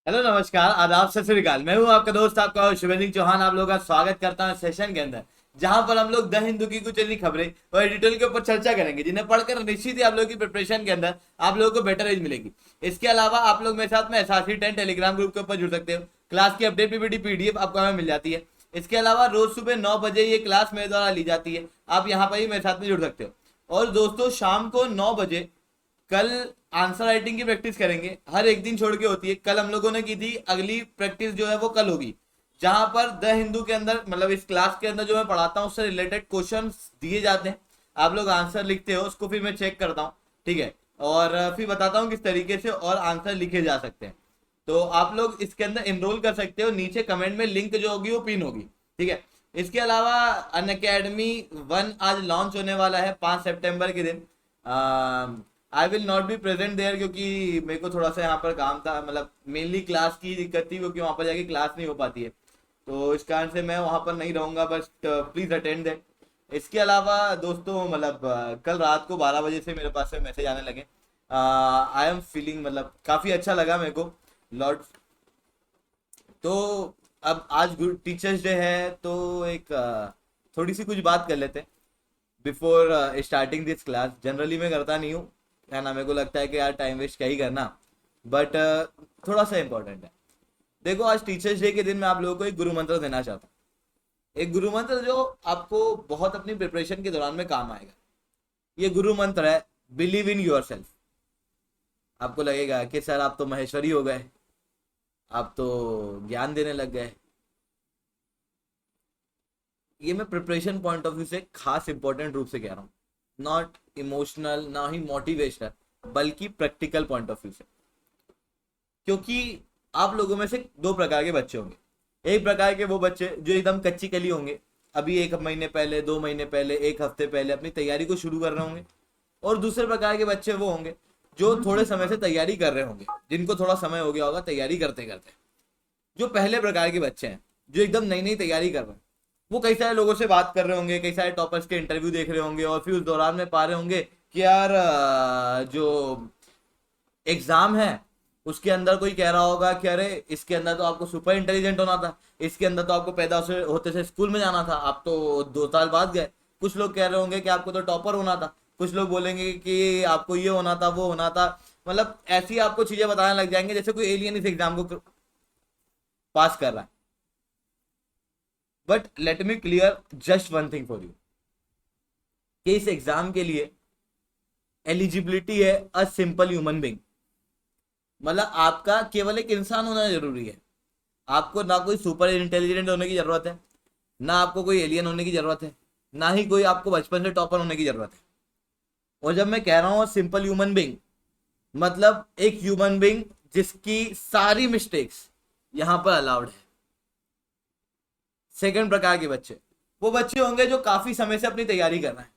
Hello नमस्कार आदाब सत श्री अकाल। मैं हूं आपका दोस्त आपका शिवेंद्र सिंह चौहान। आप लोगों का स्वागत करता हूं सेशन के अंदर, जहां पर हम लोग द हिंदू की कुछ ऐसी खबरें और एडिटोरियल के ऊपर चर्चा करेंगे जिन्हें पढ़कर निश्चित ही आप लोगों की प्रिपरेशन के अंदर आप लोगों को बेटर एज मिलेगी। इसके अलावा आप लोग मेरे साथ में SRC10 टेलीग्राम ग्रुप के ऊपर जुड़ सकते हो। क्लास की अपडेट पीपीटी PDF आपको हमें मिल जाती है। इसके अलावा रोज सुबह 9 बजे ये क्लास मेरे द्वारा ली जाती है। आप यहाँ पर ही मेरे साथ में जुड़ सकते हो। और दोस्तों शाम को 9 बजे कल आंसर राइटिंग की प्रैक्टिस करेंगे। हर एक दिन छोड़ के होती है। कल हम लोगों ने की थी, अगली प्रैक्टिस जो है वो कल होगी, जहां पर द हिंदू के अंदर मतलब इस क्लास के अंदर जो मैं पढ़ाता हूँ उससे रिलेटेड क्वेश्चन दिए जाते हैं। आप लोग आंसर लिखते हो, उसको फिर मैं चेक करता हूँ, ठीक है, और फिर बताता हूँ किस तरीके से और आंसर लिखे जा सकते हैं। तो आप लोग इसके अंदर इनरोल कर सकते हो। नीचे कमेंट में लिंक जो होगी वो पिन होगी, ठीक है। इसके अलावा Unacademy 1 आज लॉन्च होने वाला है 5 सितंबर के दिन। I will not be present there, क्योंकि मेरे को थोड़ा सा यहाँ पर काम था, मतलब मेनली क्लास की दिक्कत थी, क्योंकि वहाँ पर जाके क्लास नहीं हो पाती है। तो इस कारण से मैं वहाँ पर नहीं रहूँगा, बस प्लीज़ अटेंड दैट। इसके अलावा दोस्तों मतलब कल रात को 12 बजे से मेरे पास में मैसेज आने लगे। आई एम फीलिंग, मतलब काफ़ी अच्छा लगा मेरे को लॉर्ड। तो अब आज गुड टीचर्स डे है, तो एक थोड़ी सी कुछ बात कर लेते हैं before starting this class. Generally मैं करता नहीं हूँ, है ना, मेरे को लगता है कि यार टाइम वेस्ट क्या ही करना, बट थोड़ा सा इम्पोर्टेंट है। देखो आज टीचर्स डे के दिन मैं आप लोगों को एक गुरु मंत्र देना चाहता हूँ। एक गुरु मंत्र जो आपको बहुत अपनी प्रिपरेशन के दौरान में काम आएगा। ये गुरु मंत्र है बिलीव इन योर सेल्फ। आपको लगेगा कि सर आप तो महेश्वरी हो गए, आप तो ज्ञान देने लग गए। ये मैं प्रिपरेशन पॉइंट ऑफ व्यू से खास इंपॉर्टेंट रूप से कह रहा हूँ, नॉट इमोशनल ना ही मोटिवेशनल, बल्कि प्रैक्टिकल पॉइंट ऑफ व्यू से। क्योंकि आप लोगों में से दो प्रकार के बच्चे होंगे। एक प्रकार के वो बच्चे जो एकदम कच्ची कली होंगे, अभी 1 महीने पहले, 2 महीने पहले, 1 हफ्ते पहले अपनी तैयारी को शुरू कर रहे होंगे। और दूसरे प्रकार के बच्चे वो होंगे जो थोड़े समय से तैयारी कर रहे होंगे, जिनको थोड़ा समय हो गया होगा तैयारी करते करते। जो पहले प्रकार के बच्चे हैं, जो एकदम नई नई तैयारी कर रहे हैं, वो कई सारे लोगों से बात कर रहे होंगे, कई सारे टॉपर्स के इंटरव्यू देख रहे होंगे, और फिर उस दौरान में पा रहे होंगे कि यार जो एग्जाम है उसके अंदर कोई कह रहा होगा कि अरे इसके अंदर तो आपको सुपर इंटेलिजेंट होना था, इसके अंदर तो आपको पैदा से होते से स्कूल में जाना था, आप तो 2 साल बाद गए। कुछ लोग कह रहे होंगे कि आपको तो टॉपर होना था, कुछ लोग बोलेंगे कि आपको ये होना था, वो होना था। मतलब ऐसी आपको चीजें बताने लग जाएंगे जैसे कोई एलियन इस एग्जाम को पास कर रहा है। But let me clear just one thing for you, कि इस एग्जाम के लिए एलिजिबिलिटी है अ सिंपल ह्यूमन बींग। मतलब आपका केवल एक इंसान होना जरूरी है। आपको ना कोई सुपर इंटेलिजेंट होने की जरूरत है, ना आपको कोई एलियन होने की जरूरत है, ना ही कोई आपको बचपन से टॉपर होने की जरूरत है। और जब मैं कह रहा हूं सिंपल ह्यूमन बींग, मतलब एक ह्यूमन बींग जिसकी सारी मिस्टेक्स यहां पर अलाउड है। सेकंड प्रकार के बच्चे वो बच्चे होंगे जो काफी समय से अपनी तैयारी कर रहे हैं,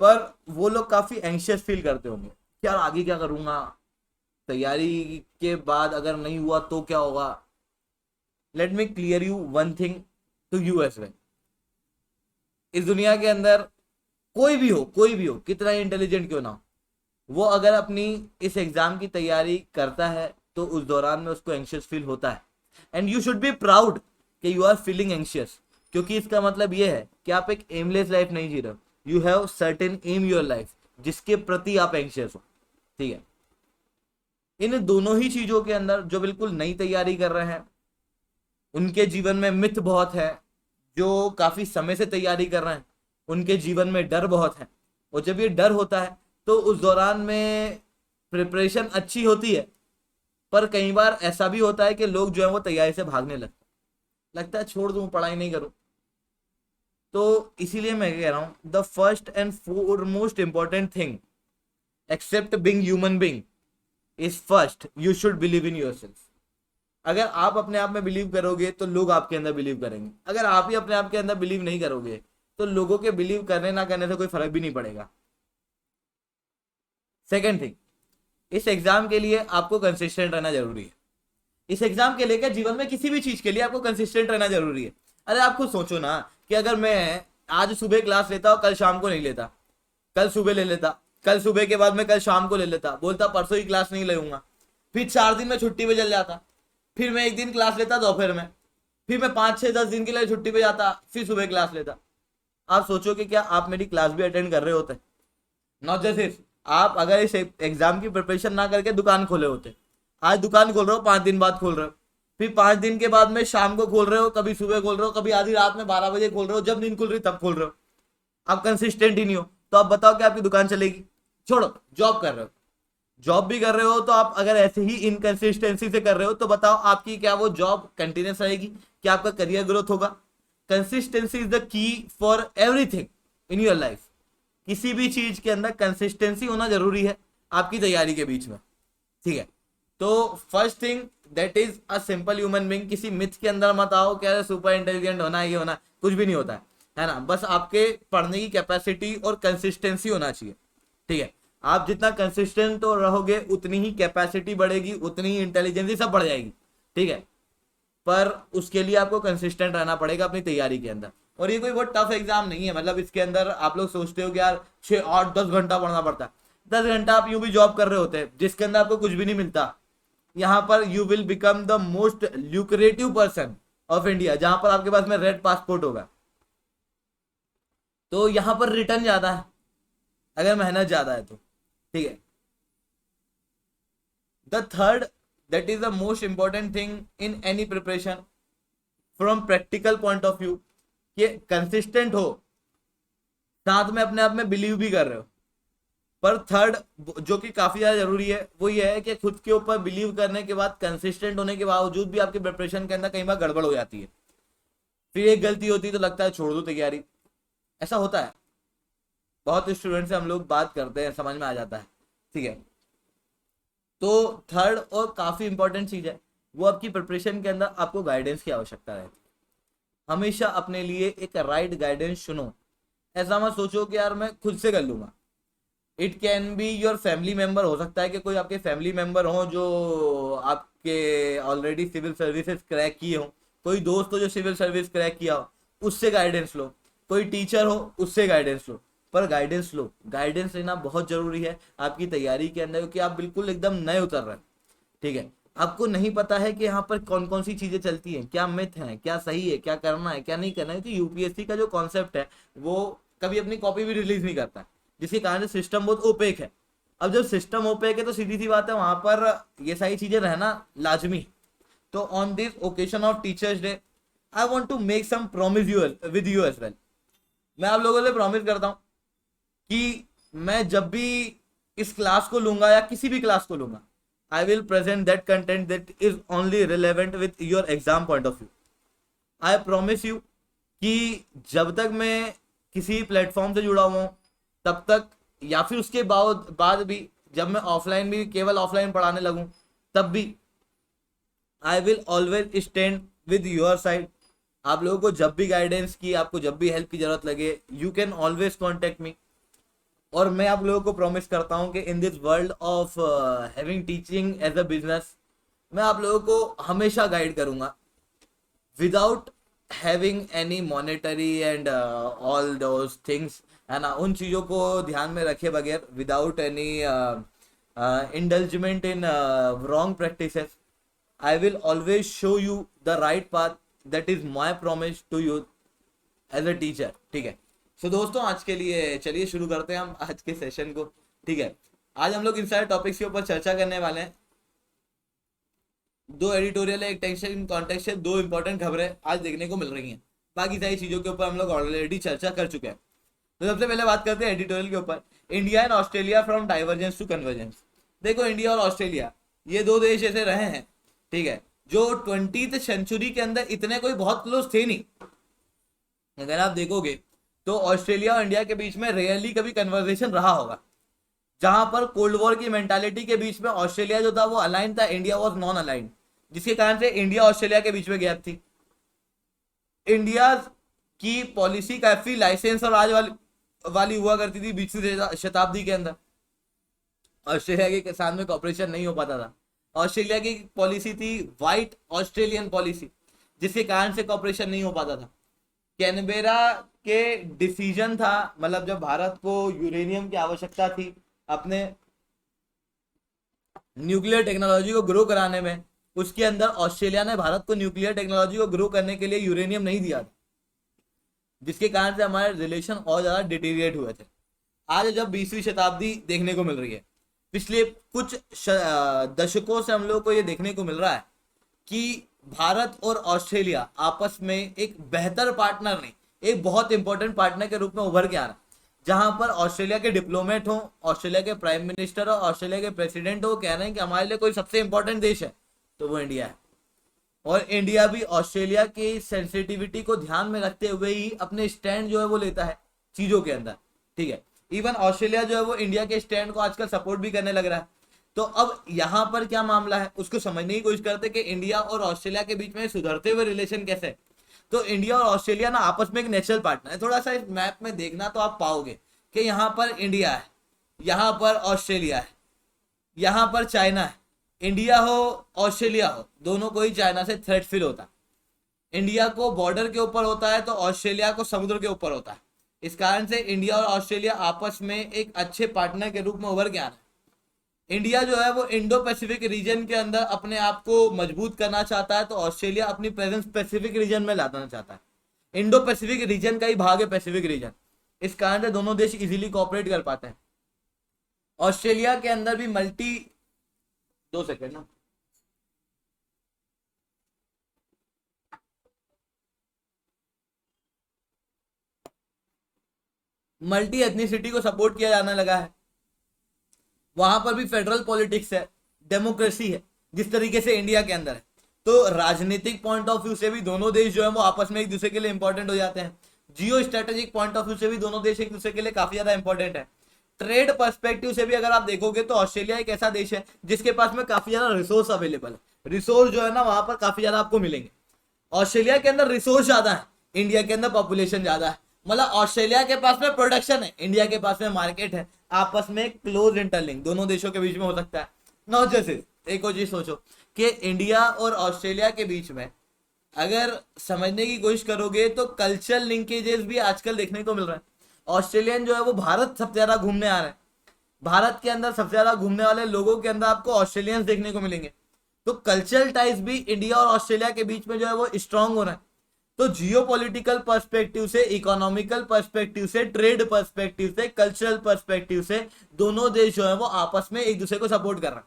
पर वो लोग काफी एंशियस फील करते होंगे कि यार आगे क्या करूंगा, तैयारी के बाद अगर नहीं हुआ तो क्या होगा। Let me clear you one thing to you as well. इस दुनिया के अंदर कोई भी हो, कोई भी हो, कितना इंटेलिजेंट क्यों ना हो, वो अगर अपनी इस एग्जाम की तैयारी करता है तो उस दौरान में उसको एंशियस फील होता है। And you should be proud कि यू आर फीलिंग एंशियस, क्योंकि इसका मतलब ये है कि आप एक एमलेस लाइफ नहीं जी रहे हो। You have certain am your life जिसके प्रति आप एंशियस हो, ठीक है। इन दोनों ही चीजों के अंदर जो बिल्कुल नई तैयारी कर रहे हैं उनके जीवन में मिथ बहुत है, जो काफी समय से तैयारी कर रहे हैं उनके जीवन में डर बहुत है। और जब ये डर होता है तो उस दौरान में प्रिपरेशन अच्छी होती है, पर कई बार ऐसा भी होता है कि लोग जो है वो तैयारी से भागने लगता है छोड़ दूं पढ़ाई नहीं करूं। तो इसीलिए मैं कह रहा हूं the first and foremost important thing except being human being is first you should believe in yourself. अगर आप अपने आप में बिलीव करोगे तो लोग आपके अंदर बिलीव करेंगे। अगर आप ही अपने आप के अंदर बिलीव नहीं करोगे तो लोगों के बिलीव करने ना करने से कोई फर्क भी नहीं पड़ेगा। सेकेंड थिंग, इस एग्जाम के लिए आपको कंसिस्टेंट रहना जरूरी है। इस एग्जाम के लेकर जीवन में किसी भी चीज के लिए आपको कंसिस्टेंट रहना जरूरी है। अरे आप खुद सोचो ना कि अगर मैं आज सुबह क्लास लेता और कल शाम को नहीं लेता, कल सुबह ले लेता, कल सुबह के बाद में कल शाम को ले लेता, बोलता परसों ही क्लास नहीं लूंगा, फिर 4 दिन में छुट्टी पे चल जाता, फिर मैं 1 दिन क्लास लेता दोपहर में, फिर मैं 5 6 10 दिन के लिए छुट्टी पे जाता, फिर सुबह क्लास लेता। आप सोचो कि क्या आप मेरी क्लास भी अटेंड कर रहे होते? नॉट जस्ट इट, आप अगर इस एग्जाम की प्रिपरेशन ना करके दुकान खोले होते, आज दुकान खोल रहे हो, 5 दिन बाद खोल रहे हो, फिर 5 दिन के बाद में शाम को खोल रहे हो, कभी सुबह खोल रहे हो, कभी आधी रात में 12 बजे खोल रहे हो, जब नींद खुल रही तब खोल रहे हो, आप कंसिस्टेंट ही नहीं हो, तो आप बताओ कि आपकी दुकान चलेगी? छोड़ो, जॉब कर रहे हो, जॉब भी कर रहे हो, तो आप अगर ऐसे ही इनकंसिस्टेंसी से कर रहे हो तो बताओ आपकी क्या वो जॉब कंटिन्यूस रहेगी? क्या आपका करियर ग्रोथ होगा? Consistency is the key for everything in your life. किसी भी चीज के अंदर कंसिस्टेंसी होना जरूरी है आपकी तैयारी के बीच में, ठीक है? तो first thing that is a simple human being. किसी मिथ के अंदर मत आओ क्या सुपर इंटेलिजेंट होना है, ये होना, कुछ भी नहीं होता है ना? बस आपके पढ़ने की कैपेसिटी और कंसिस्टेंसी होना चाहिए, ठीक है? आप जितना कंसिस्टेंट तो रहोगे उतनी ही कैपेसिटी बढ़ेगी, उतनी ही इंटेलिजेंसी सब बढ़ जाएगी, ठीक है? पर उसके लिए आपको कंसिस्टेंट रहना पड़ेगा अपनी तैयारी के अंदर। और ये कोई बहुत टफ एग्जाम नहीं है, मतलब इसके अंदर आप लोग सोचते हो कि यार 6 8 10 घंटा पढ़ना पड़ता है। 10 घंटा आप यूं भी जॉब कर रहे होते हैं जिसके अंदर आपको कुछ भी नहीं मिलता। यहाँ पर you will become the most lucrative person of India, जहां पर आपके पास में रेड पासपोर्ट होगा। तो यहाँ पर रिटर्न ज्यादा है अगर मेहनत ज्यादा है तो, ठीक है? The third that is the most important thing in any preparation from practical point of view, कि कंसिस्टेंट हो, साथ में अपने आप में बिलीव भी कर रहे हो। पर थर्ड जो कि काफी ज्यादा जरूरी है वो ये है कि खुद के ऊपर बिलीव करने के बाद, कंसिस्टेंट होने के बावजूद भी आपकी प्रिपरेशन के अंदर कई बार गड़बड़ हो जाती है, फिर एक गलती होती है तो लगता है छोड़ दो तैयारी। ऐसा होता है, बहुत स्टूडेंट से हम लोग बात करते हैं, समझ में आ जाता है, ठीक है? तो थर्ड और काफी इंपॉर्टेंट चीज है वो आपकी प्रिपरेशन के अंदर आपको गाइडेंस की आवश्यकता रहती है। हमेशा अपने लिए एक राइट गाइडेंस चुनो। ऐसा मत सोचो कि यार मैं खुद से कर लूंगा। It can be your family member, हो सकता है कि कोई आपके फैमिली मेंबर हो जो आपके ऑलरेडी सिविल सर्विसेज क्रैक किए हो, कोई दोस्त हो जो सिविल सर्विस क्रैक किया हो, उससे गाइडेंस लो, कोई टीचर हो उससे गाइडेंस लो, पर गाइडेंस लो। गाइडेंस लेना बहुत जरूरी है आपकी तैयारी के अंदर, क्योंकि आप बिल्कुल एकदम नए उतर रहे हैं, ठीक है? आपको नहीं पता है कि यहाँ पर कौन कौन सी चीजें चलती हैं, क्या मिथ है, क्या सही है, क्या करना है, क्या नहीं करना है। तो यूपीएससी का जो कॉन्सेप्ट है वो कभी अपनी कॉपी भी रिलीज नहीं करता, जिसके कारण सिस्टम बहुत ओपेक है। अब जब सिस्टम ओपेक है तो सीधी सी बात है वहां पर ये सारी चीजें रहना लाजमी। तो on this occasion of teachers day I want to make some promise you with you as well. मैं आप लोगों से प्रॉमिस करता हूं कि मैं जब भी इस क्लास को लूंगा या किसी भी क्लास को लूंगा, I will present that content that is only relevant with your exam point of view. I promise you कि जब तक मैं किसी प्लेटफॉर्म से जुड़ा हुआ हूं तब तक, या फिर उसके बाद भी जब मैं ऑफलाइन भी केवल ऑफलाइन पढ़ाने लगूं तब भी, आई will always stand with your side. आप लोगों को जब भी गाइडेंस की, आपको जब भी हेल्प की जरूरत लगे, you can always contact me. और मैं आप लोगों को प्रॉमिस करता हूं कि in this world of having teaching as a business, मैं आप लोगों को हमेशा गाइड करूंगा without having any monetary and all those things, है ना? उन चीज़ों को ध्यान में रखे बगैर, without any indulgence in wrong practices, I will always show you the right path. That is my promise to you as a teacher, ठीक है? सो दोस्तों, आज के लिए चलिए शुरू करते हैं हम आज के सेशन को, ठीक है? आज हम लोग इन सारे टॉपिक्स के ऊपर चर्चा करने वाले हैं। 2 एडिटोरियल है, एक टेक्सट कॉन्टेक्स्ट है, 2 इंपॉर्टेंट खबरें आज देखने को मिल रही हैं। बाकी सारी चीज़ों के ऊपर हम लोग ऑलरेडी चर्चा कर चुके हैं। तो सबसे पहले बात करते हैं एडिटोरियल के ऊपर, India and Australia from divergence to convergence. देखो, इंडिया और ऑस्ट्रेलिया ये 2 देश ऐसे रहे हैं, ठीक है, जो 20th सेंचुरी के अंदर इतने कोई बहुत क्लोज थे नहीं। अगर आप देखोगे तो ऑस्ट्रेलिया और इंडिया के बीच में रेयरली कभी कन्वर्सेशन रहा होगा। जहां पर कोल्ड वॉर की मेंटालिटी के बीच में ऑस्ट्रेलिया जो था वो अलाइन था, इंडिया वॉज नॉन अलाइन, जिसके कारण से इंडिया ऑस्ट्रेलिया के बीच में गैप थी। इंडिया की पॉलिसी काफी लाइसेंस और राज वाली हुआ करती थी 20वीं शताब्दी के अंदर। ऑस्ट्रेलिया के साथ में कॉपरेशन नहीं हो पाता था। ऑस्ट्रेलिया की पॉलिसी थी व्हाइट ऑस्ट्रेलियन पॉलिसी, जिसके कारण से कॉपरेशन नहीं हो पाता था। कैनबेरा के डिसीजन था, मतलब जब भारत को यूरेनियम की आवश्यकता थी अपने न्यूक्लियर टेक्नोलॉजी को ग्रो कराने में, उसके अंदर ऑस्ट्रेलिया ने भारत को न्यूक्लियर टेक्नोलॉजी को ग्रो करने के लिए यूरेनियम नहीं दिया था, जिसके कारण से हमारे रिलेशन और ज्यादा डिटीरिएट हुए थे। आज जब 20वीं शताब्दी देखने को मिल रही है, पिछले कुछ दशकों से हम लोग को ये देखने को मिल रहा है कि भारत और ऑस्ट्रेलिया आपस में एक बेहतर पार्टनर नहीं, एक बहुत इंपॉर्टेंट पार्टनर के रूप में उभर के आ रहा है, जहां पर ऑस्ट्रेलिया के डिप्लोमेट हो, ऑस्ट्रेलिया के प्राइम मिनिस्टर हो, ऑस्ट्रेलिया के प्रेसिडेंट हो, कह रहे हैं कि हमारे लिए कोई सबसे इंपॉर्टेंट देश है तो वो इंडिया है। और इंडिया भी ऑस्ट्रेलिया की सेंसिटिविटी को ध्यान में रखते हुए ही अपने स्टैंड जो है वो लेता है चीजों के अंदर, ठीक है। इवन ऑस्ट्रेलिया जो है वो इंडिया के स्टैंड को आजकल सपोर्ट भी करने लग रहा है। तो अब यहाँ पर क्या मामला है उसको समझने की कोशिश करते कि इंडिया और ऑस्ट्रेलिया के बीच में सुधरते हुए रिलेशन कैसे है। तो इंडिया और ऑस्ट्रेलिया ना आपस में एक नेचुरल पार्टनर है। थोड़ा सा इस मैप में देखना तो आप पाओगे कि यहाँ पर इंडिया है, यहाँ पर ऑस्ट्रेलिया है, यहाँ पर चाइना है। इंडिया हो ऑस्ट्रेलिया हो, दोनों को ही चाइना से थ्रेट फील होता है। इंडिया को बॉर्डर के ऊपर होता है तो ऑस्ट्रेलिया को समुद्र के ऊपर होता है। इस कारण से इंडिया और ऑस्ट्रेलिया आपस में एक अच्छे पार्टनर के रूप में उभर के आ रहे हैं। इंडिया जो है वो इंडो पैसिफिक रीजन के अंदर अपने आप को मजबूत करना चाहता है, तो ऑस्ट्रेलिया अपनी प्रेजेंस पैसिफिक रीजन में लाना चाहता है। इंडो पैसिफिक रीजन का ही भाग है पैसिफिक रीजन, इस कारण से दोनों देश इजीली कोऑपरेट कर पाते हैं। ऑस्ट्रेलिया के अंदर भी मल्टी 2 सेकेंड ना, मल्टी एथनिसिटी को सपोर्ट किया जाने लगा है। वहां पर भी फेडरल पॉलिटिक्स है, डेमोक्रेसी है, जिस तरीके से इंडिया के अंदर है। तो राजनीतिक पॉइंट ऑफ व्यू से भी दोनों देश जो है वो आपस में एक दूसरे के लिए इंपॉर्टेंट हो जाते हैं। Geo strategic point of view से भी दोनों देश एक दूसरे के लिए काफी ज्यादा इंपॉर्टेंट है। ट्रेड पर्सपेक्टिव से भी अगर आप देखोगे तो ऑस्ट्रेलिया एक ऐसा देश है जिसके पास में काफी ज्यादा रिसोर्स अवेलेबल है। रिसोर्स जो है ना वहां पर काफी ज्यादा आपको मिलेंगे। ऑस्ट्रेलिया के अंदर रिसोर्स ज्यादा है, इंडिया के अंदर पॉपुलेशन ज्यादा है। मतलब ऑस्ट्रेलिया के पास में प्रोडक्शन है, इंडिया के पास में मार्केट है। आपस में क्लोज इंटरलिंक दोनों देशों के बीच में हो सकता है। नॉट जैसे एक और चीज सोचो कि इंडिया और ऑस्ट्रेलिया के बीच में अगर समझने की कोशिश करोगे तो कल्चरल लिंकेजेस भी आजकल देखने को मिल रहा है। ऑस्ट्रेलियन जो है वो भारत सबसे ज्यादा घूमने आ रहे हैं। भारत के अंदर सबसे ज्यादा घूमने वाले लोगों के अंदर आपको ऑस्ट्रेलियंस देखने को मिलेंगे। तो कल्चरल टाइज भी इंडिया और ऑस्ट्रेलिया के बीच में जो है वो स्ट्रांग हो रहा है। तो जियोपॉलिटिकल पर्सपेक्टिव से, इकोनॉमिकल पर्सपेक्टिव से, ट्रेड पर्सपेक्टिव से, कल्चरल पर्सपेक्टिव से दोनों देश जो है वो आपस में एक दूसरे को सपोर्ट कर रहे हैं।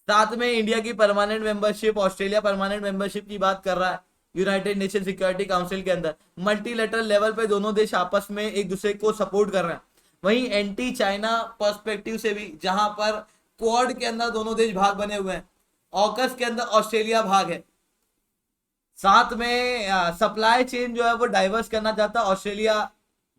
साथ में इंडिया की permanent membership, Australia permanent membership की बात कर रहा है यूनाइटेड नेशन सिक्योरिटी काउंसिल के अंदर। मल्टीलेटरल लेवल पे दोनों देश आपस में एक दूसरे को सपोर्ट कर रहे हैं। वहीं एंटी चाइना पर्सपेक्टिव से भी, जहां पर क्वाड के अंदर दोनों देश भाग बने हुए हैं, ऑकस के अंदर ऑस्ट्रेलिया भाग है। साथ में सप्लाई चेन जो है वो डाइवर्स करना चाहता है ऑस्ट्रेलिया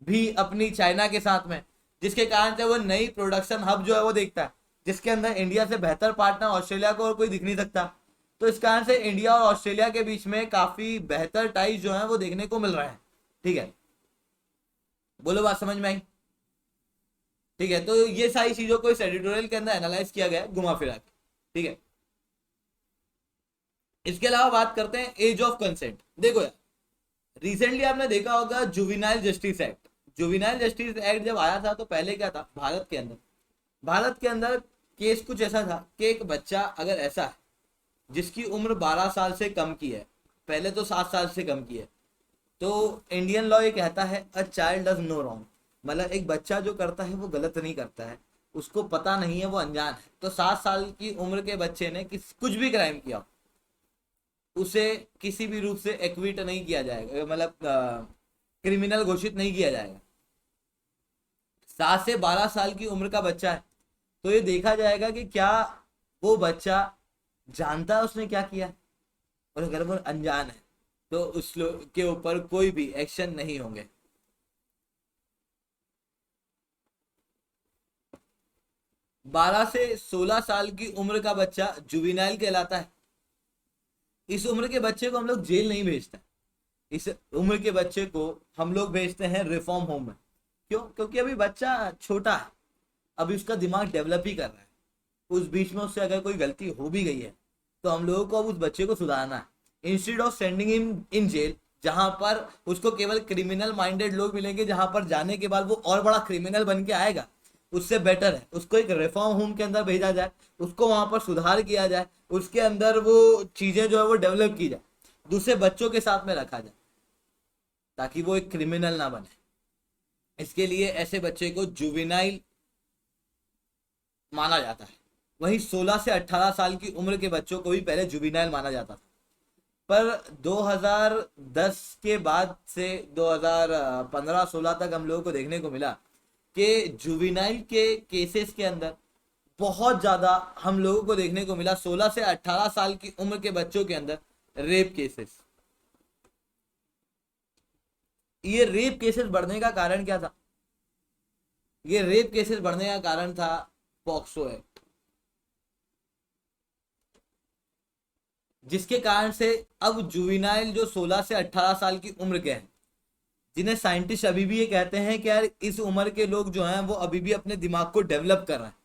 भी अपनी चाइना के साथ में, जिसके कारण से वो नई प्रोडक्शन हब जो है वो देखता है, जिसके अंदर इंडिया से बेहतर पार्टनर ऑस्ट्रेलिया को और कोई दिख नहीं सकता। तो इस कारण से इंडिया और ऑस्ट्रेलिया के बीच में काफी बेहतर टाइज जो है वो देखने को मिल रहा है। ठीक है, बोलो बात समझ में आई? ठीक है, तो ये सारी चीजों को इस एडिटोरियल के अंदर एनालाइज किया गया है घुमा फिरा के। ठीक है, इसके अलावा बात करते हैं एज ऑफ कंसेंट। देखो यार, रिसेंटली आपने देखा होगा juvenile justice act. Juvenile justice act जब आया था तो पहले क्या था, भारत के अंदर केस कुछ ऐसा था कि एक बच्चा अगर ऐसा है जिसकी उम्र 12 साल से कम की है, पहले तो 7 साल से कम की है, तो इंडियन लॉ ये कहता है a child does no wrong, मतलब एक बच्चा जो करता है वो गलत नहीं करता है, उसको पता नहीं है, वो अनजान है। तो 7 साल की उम्र के बच्चे ने कुछ भी क्राइम किया, उसे किसी भी रूप से एक्विट नहीं किया जाएगा, मतलब क्रिमिनल घोषित नहीं किया जाएगा। 7 से 12 साल की उम्र का बच्चा है तो ये देखा जाएगा कि क्या वो बच्चा जानता है उसने क्या किया, और अगर वो अनजान है तो उस के ऊपर कोई भी एक्शन नहीं होंगे। बारह से 16 साल की उम्र का बच्चा जुवेनाइल कहलाता है। इस उम्र के बच्चे को हम लोग जेल नहीं भेजते, इस उम्र के बच्चे को हम लोग भेजते हैं रिफॉर्म होम में। क्यों? क्योंकि अभी बच्चा छोटा है, अभी उसका दिमाग डेवलप ही कर रहा है। उस बीच में उससे अगर कोई गलती हो भी गई है तो हम लोगों को अब उस बच्चे को सुधारना है। Instead of sending him in jail, जहां पर उसको केवल क्रिमिनल माइंडेड लोग मिलेंगे, जहां पर जाने के बाद वो और बड़ा क्रिमिनल बन के आएगा, उससे बेटर है उसको एक रिफॉर्म होम के अंदर भेजा जाए, उसको वहां पर सुधार किया जाए, उसके अंदर वो चीजें जो है वो डेवलप की जाए, दूसरे बच्चों के साथ में रखा जाए ताकि वो एक क्रिमिनल ना बने। इसके लिए ऐसे बच्चे को जुवेनाइल माना जाता है। वहीं 16 से 18 साल की उम्र के बच्चों को भी पहले जुवेनाइल माना जाता था, पर 2010 के बाद से 2015-16 तक हम लोगों को देखने को मिला कि जुवेनाइल के केसेस के अंदर बहुत ज़्यादा हम लोगों को देखने को मिला 16 से 18 साल की उम्र के बच्चों के अंदर रेप केसेस। ये रेप केसेस बढ़ने का कारण क्या था? ये रेप केसेस बढ़ने का कारण था पॉक्सो एक्ट, जिसके कारण से अब जुवेनाइल जो 16 से 18 साल की उम्र के हैं, जिन्हें साइंटिस्ट अभी भी ये कहते हैं कि यार इस उम्र के लोग जो हैं वो अभी भी अपने दिमाग को डेवलप कर रहे हैं,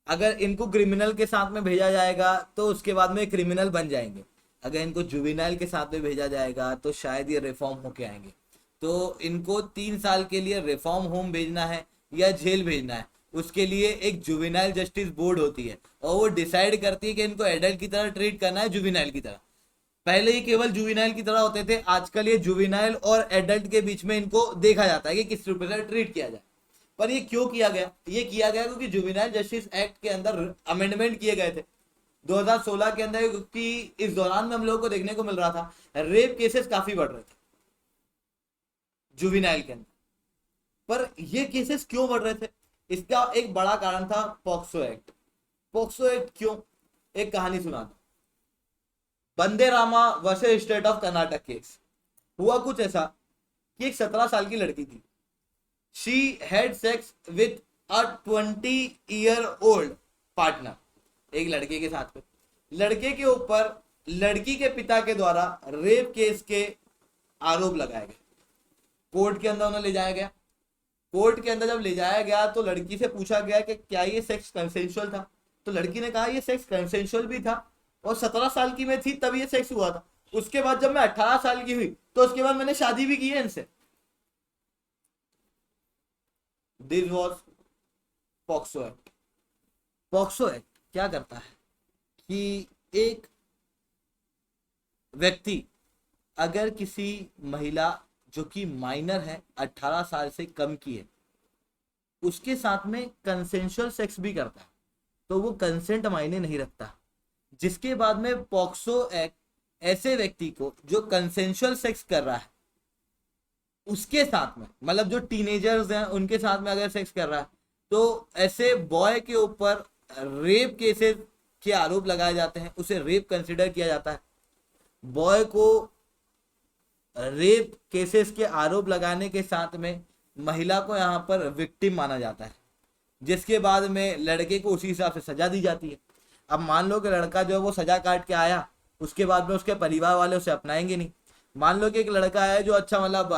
अगर इनको क्रिमिनल के साथ में भेजा जाएगा तो उसके बाद में क्रिमिनल बन जाएंगे, अगर इनको जुवेनाइल के साथ में भेजा जाएगा तो शायद ये रिफॉर्म होके आएंगे। तो इनको 3 साल के लिए रिफॉर्म होम भेजना है या जेल भेजना है, उसके लिए एक जुवेनाइल जस्टिस बोर्ड होती है और वो डिसाइड करती है कि इनको एडल्ट की तरह ट्रीट करना है जुवेनाइल की तरह। पहले ही केवल जुवेनाइल की तरह होते थे, आजकल ये जुवेनाइल और एडल्ट के बीच में इनको देखा जाता है कि किस रूप में ट्रीट किया जाए। पर ये क्यों किया गया? ये किया गया क्योंकि जुवेनाइल जस्टिस एक्ट के अंदर अमेंडमेंट किए गए थे 2016 के अंदर, क्योंकि इस दौरान में हम लोगों को देखने को मिल रहा था रेप केसेस काफी बढ़ रहे थे जुवेनाइल के अंदर। पर ये केसेस क्यों बढ़ रहे थे? इसका एक बड़ा कारण था पॉक्सो एक्ट। पॉक्सो एक्ट क्यों? एक कहानी सुना दो। बंदे Rama versus state of Karnataka case. हुआ कुछ ऐसा कि एक 17 साल की लड़की थी, she had sex with a 20-year-old partner, एक लड़के के साथ में। लड़के के ऊपर लड़की के पिता के द्वारा रेप केस के आरोप लगाए गए। कोर्ट के अंदर उन्हें ले जाया गया। कोर्ट के अंदर जब ले जाया गया तो लड़की से पूछा गया कि क्या ये सेक्स कंसेंशुअल था, तो लड़की ने कहा ये सेक्स कंसेंशुअल भी था और 17 साल की मैं थी तब ये सेक्स हुआ था। उसके बाद जब मैं 18 साल की हुई तो उसके बाद मैंने शादी भी की है इनसे। This was POCSO act. POCSO act क्या करता है कि एक व्यक्ति अगर किसी महिला जो कि माइनर है, 18 साल से कम की है, उसके साथ में कंसेंशुअल सेक्स भी करता है तो वो कंसेंट मायने नहीं रखता। जिसके बाद में पॉक्सो एक्ट ऐसे व्यक्ति को जो कंसेंशुअल सेक्स कर रहा है उसके साथ में, मतलब जो टीनेजर्स हैं उनके साथ में अगर सेक्स कर रहा है तो ऐसे बॉय के ऊपर रेप केसेस के आरोप लगाए जाते हैं, उसे रेप कंसिडर किया जाता है। बॉय को रेप केसेस के आरोप लगाने के साथ में महिला को यहाँ पर विक्टिम माना जाता है, जिसके बाद में लड़के को उसी हिसाब से सजा दी जाती है। अब मान लो कि लड़का जो है वो सजा काट के आया, उसके बाद में उसके परिवार वाले उसे अपनाएंगे नहीं। मान लो कि एक लड़का है जो अच्छा मतलब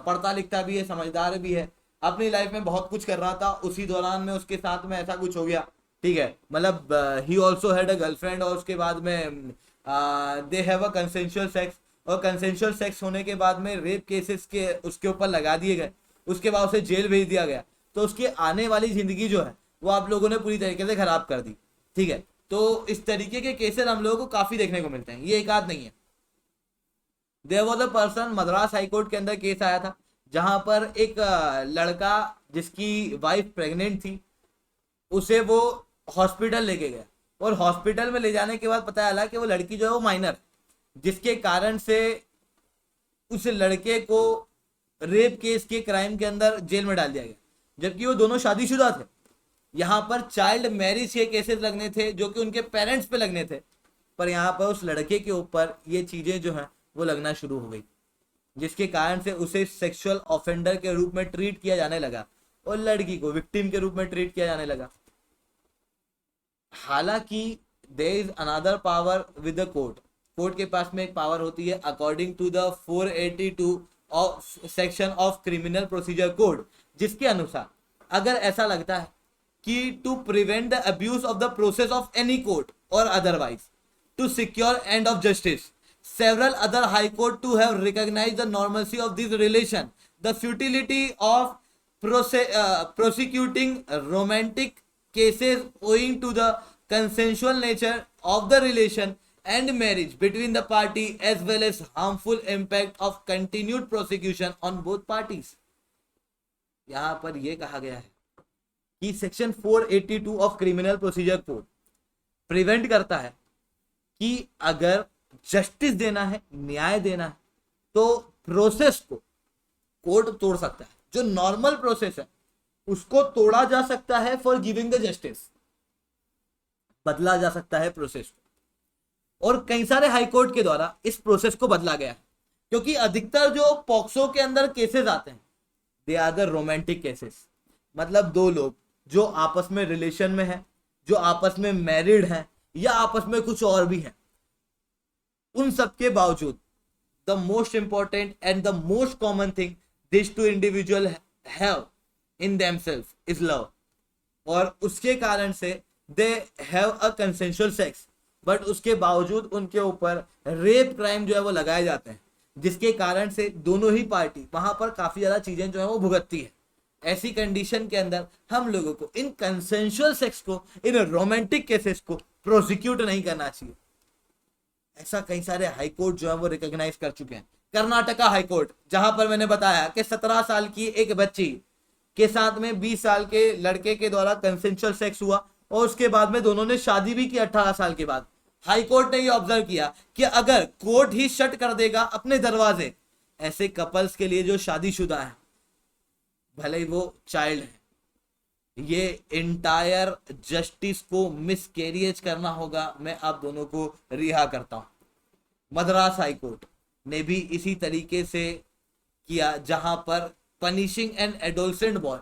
पढ़ता लिखता भी है, समझदार भी है, अपनी लाइफ में बहुत कुछ कर रहा था, उसी दौरान में उसके साथ में ऐसा कुछ हो गया, ठीक है, मतलब he also had a girlfriend और उसके बाद में दे हैव अ कंसेंशुअल सेक्स, और कंसेंशुअल सेक्स होने के बाद में रेप केसेस के उसके ऊपर लगा दिए गए, उसके बाद उसे जेल भेज दिया गया, तो उसकी आने वाली जिंदगी जो है वो आप लोगों ने पूरी तरीके से खराब कर दी, ठीक है। तो इस तरीके के केसेस हम लोगों को काफी देखने को मिलते हैं, ये एक आध नहीं है। There was a person, Madras high court के अंदर केस आया था जहां पर एक लड़का जिसकी वाइफ प्रेग्नेंट थी उसे वो हॉस्पिटल लेके गया, और हॉस्पिटल में ले जाने के बाद पता चला कि वो लड़की जो है वो माइनर, जिसके कारण से उस लड़के को रेप केस के क्राइम के अंदर जेल में डाल दिया गया, जबकि वो दोनों शादीशुदा थे। यहाँ पर चाइल्ड मैरिज के केसेस लगने थे जो कि उनके पेरेंट्स पे लगने थे, पर यहाँ पर उस लड़के के ऊपर ये चीजें जो हैं वो लगना शुरू हो गई, जिसके कारण से उसे सेक्सुअल ऑफेंडर के रूप में ट्रीट किया जाने लगा और लड़की को विक्टिम के रूप में ट्रीट किया जाने लगा। हालांकि there is another power with the court, court के पास में एक पावर होती है according to the 482 of section of criminal procedure code, जिसके अनुसार अगर ऐसा लगता है कि to prevent the abuse of the process of any court और otherwise to secure end of justice, several other high court to have recognized the normalcy of this relation, the futility of prosecuting romantic cases owing to the consensual nature of the relation and marriage between the party as well as harmful impact of continued prosecution on both parties. यहां पर यह कहा गया है कि section 482 of criminal procedure code prevent करता है कि अगर जस्टिस देना है, न्याय देना है, तो प्रोसेस को कोर्ट तोड़ सकता है. जो नॉर्मल प्रोसेस है उसको तोड़ा जा सकता है फॉर गिविंग द जस्टिस, बदला जा सकता है प्रोसेस को. और कई सारे हाई कोर्ट के द्वारा इस प्रोसेस को बदला गया है, क्योंकि अधिकतर जो पॉक्सो के अंदर केसेस आते हैं they are the romantic cases. मतलब दो लोग जो आपस में रिलेशन में है, जो आपस में मैरिड हैं या आपस में कुछ और भी हैं, उन सब के बावजूद the most important and the most common thing this two individual have in themselves is love. और उसके कारण से they have a consensual sex, but उसके बावजूद उनके ऊपर रेप क्राइम जो है वो लगाए जाते हैं, जिसके कारण से दोनों ही पार्टी वहां पर काफी ज्यादा चीजें जो है वो भुगतती है. ऐसी कंडीशन के अंदर हम लोगों को इन कंसेंशुअल सेक्स को, इन रोमांटिक केसेस को प्रोसिक्यूट नहीं करना चाहिए. ऐसा कई सारे हाई कोर्ट जो है वो रिकॉग्नाइज कर चुके हैं. कर्नाटका हाई कोर्ट, जहां पर मैंने बताया कि 17 साल की एक बच्ची के साथ में 20 साल के लड़के के द्वारा कंसेंशुअल सेक्स हुआ और उसके बाद में दोनों ने शादी भी की 18 साल के बाद. हाई कोर्ट ने ये ऑब्जर्व किया कि अगर कोर्ट ही शट कर देगा अपने दरवाजे ऐसे कपल्स के लिए जो शादीशुदा है, भले ही वो चाइल्ड है, ये इंटायर जस्टिस को मिसकैरियज करना होगा. मैं आप दोनों को रिहा करता हूं. मद्रास हाई कोर्ट ने भी इसी तरीके से किया, जहां पर punishing an adolescent boy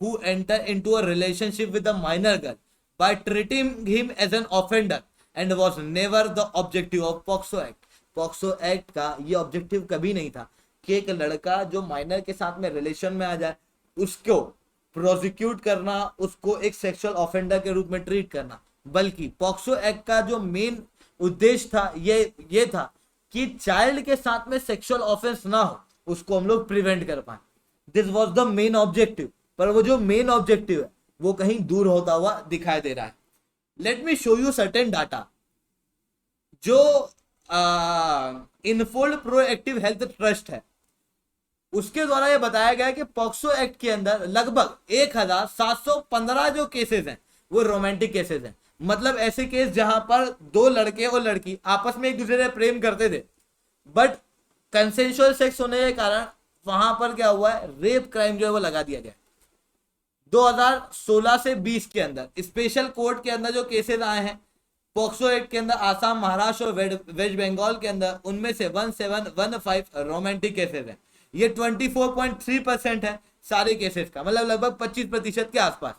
who enter into a relationship with a minor girl by treating him as an offender and was never the objective of POCSO Act. POCSO Act का ये ऑब्जेक्टिव कभी नहीं था कि एक लड़का जो माइनर के साथ में रिलेशन में आ जाए उसको प्रोसिक्यूट करना, उसको एक सेक्सुअल ऑफेंडर के रूप में ट्रीट करना, बल्कि POCSO Act का जो मेन उद्देश्य था ये था कि चाइल्ड के साथ में सेक्सुअल ऑफेंस ना हो, उसको हम लोग प्रिवेंट कर पाए. This was the main objective. पर वो जो मेन ऑब्जेक्टिव है वो कहीं दूर होता हुआ दिखाई दे रहा है. Let me show you certain data. जो इनफोल्ड प्रोएक्टिव हेल्थ ट्रस्ट है उसके द्वारा ये बताया गया है कि पॉक्सो एक्ट के अंदर लगभग 1715 जो केसेस हैं वो रोमांटिक केसेस हैं. मतलब ऐसे केस जहां पर दो लड़के और लड़की आपस में एक दूसरे से प्रेम करते थे, बट कंसेंशुअल सेक्स होने के कारण वहां पर क्या हुआ है, रेप क्राइम जो है वो लगा दिया गया. 2016 से 20 के अंदर स्पेशल कोर्ट के अंदर जो केसेस आए हैं पॉक्सो एक्ट के अंदर, आसाम, महाराष्ट्र और वेस्ट बंगाल के अंदर, उनमें से 1715 रोमांटिक केसेस हैं. ये 24.3% है सारे केसेस का, मतलब लगभग 25% के आसपास.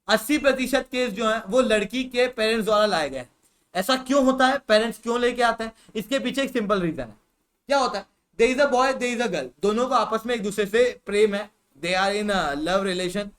80% केस जो है वो लड़की के पेरेंट्स द्वारा लाए गए. ऐसा क्यों होता है, पेरेंट्स क्यों लेके आते हैं? इसके पीछे एक सिंपल रीजन है. क्या होता है, there is a boy, there is a girl, दोनों को आपस में एक दूसरे से प्रेम है, they are in love relation,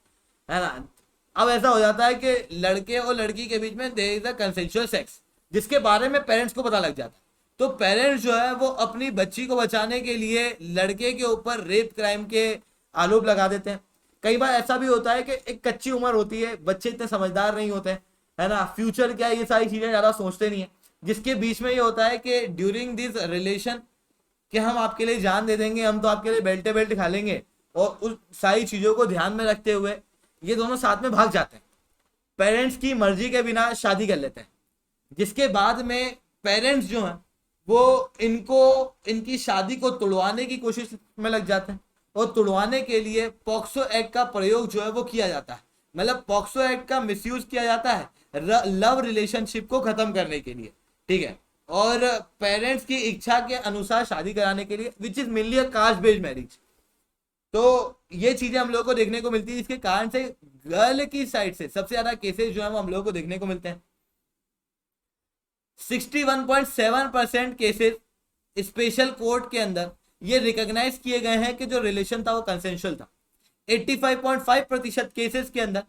है ना. अब ऐसा हो जाता है कि लड़के और लड़की के बीच में there is a consensual sex, जिसके बारे में पेरेंट्स को पता लग जाता है. तो पेरेंट्स जो है वो अपनी बच्ची को बचाने के लिए लड़के के ऊपर रेप क्राइम के आरोप लगा देते हैं. कई बार ऐसा भी होता है कि एक कच्ची उम्र होती है, बच्चे इतने समझदार नहीं होते हैं, है ना, फ्यूचर क्या है ये सारी चीजें ज्यादा सोचते नहीं है, जिसके बीच में ये होता है कि ड्यूरिंग दिस रिलेशन कि हम आपके लिए जान दे देंगे, हम तो आपके लिए बेल्ट खा लेंगे, और उस सारी चीजों को ध्यान में रखते हुए ये दोनों साथ में भाग जाते हैं, पेरेंट्स की मर्जी के बिना शादी कर लेते हैं, जिसके बाद में पेरेंट्स जो हैं वो इनकी शादी को तुड़वाने की कोशिश में लग जाते हैं, और तुड़वाने के लिए पॉक्सो एक्ट का प्रयोग जो है वो किया जाता है. मतलब पॉक्सो एक्ट का मिसयूज किया जाता है लव रिलेशनशिप को खत्म करने के लिए, ठीक है, और पेरेंट्स की इच्छा के अनुसार शादी कराने के लिए, which is mainly a caste based marriage. तो ये चीजें हम लोगों को देखने को मिलती है, इसके कारण से गर्ल की साइड से सबसे ज्यादा केसेस जो है वो हम लोगों को देखने को मिलते हैं. 61.7% केसेस स्पेशल कोर्ट के अंदर ये रिकॉग्नाइज किए गए हैं कि जो रिलेशन था वो कंसेंशुअल था. 85.5% केसेस के अंदर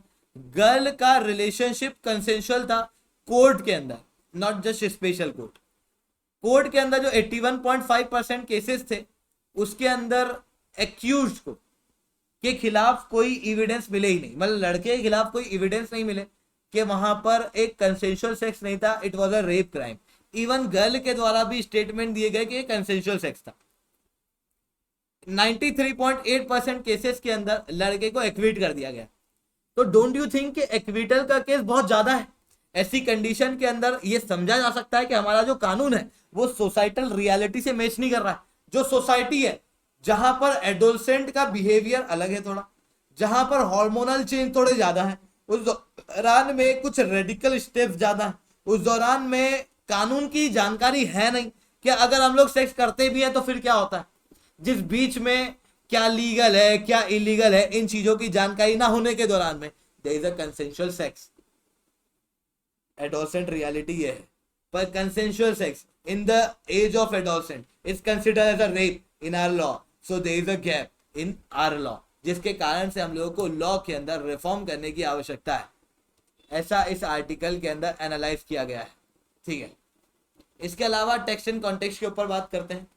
गर्ल का रिलेशनशिप कंसेंशुअल था कोर्ट के अंदर, not just special court. Court के अंदर जो 81.5% केसेस थे उसके अंदर एक्यूज्ड को के खिलाफ कोई एविडेंस मिले ही नहीं, मतलब लड़के के खिलाफ कोई एविडेंस नहीं मिले कि वहां पर एक कंसेंशुअल सेक्स नहीं था, it was a rape crime. Even girl के द्वारा भी स्टेटमेंट दिए गए कि ये कंसेंशुअल सेक्स था। 93.8% केसेस के अंदर लड़के को एक्विट कर दिया गया। तो डोंट यू थिंक कि एक्विटल का केस बहुत ज्यादा है? ऐसी कंडीशन के अंदर ये समझा जा सकता है कि हमारा जो कानून है वो सोसाइटल रियलिटी से मैच नहीं कर रहा है। जो सोसाइटी है जहां पर एडोलसेंट का बिहेवियर अलग है थोड़ा, जहां पर हार्मोनल चेंज थोड़े ज्यादा है, उस दौरान में कुछ रेडिकल स्टेप्स ज्यादा है, उस दौरान में कानून की जानकारी है नहीं कि अगर हम लोग सेक्स करते भी हैं तो फिर क्या होता है, जिस बीच में क्या लीगल है क्या इलीगल है इन चीजों की जानकारी ना होने के दौरान में there is a consensual sex. Adolescent reality ये है, पर consensual sex in the age of adolescent is considered as a rape in our law, so there is a gap in our law, जिसके कारण से हम लोगों को लॉ के अंदर रिफॉर्म करने की आवश्यकता है। ऐसा इस आर्टिकल के अंदर एनालाइज किया गया है। ठीक है, इसके अलावा टेक्स्ट एंड कॉन्टेक्स्ट के ऊपर बात करते हैं।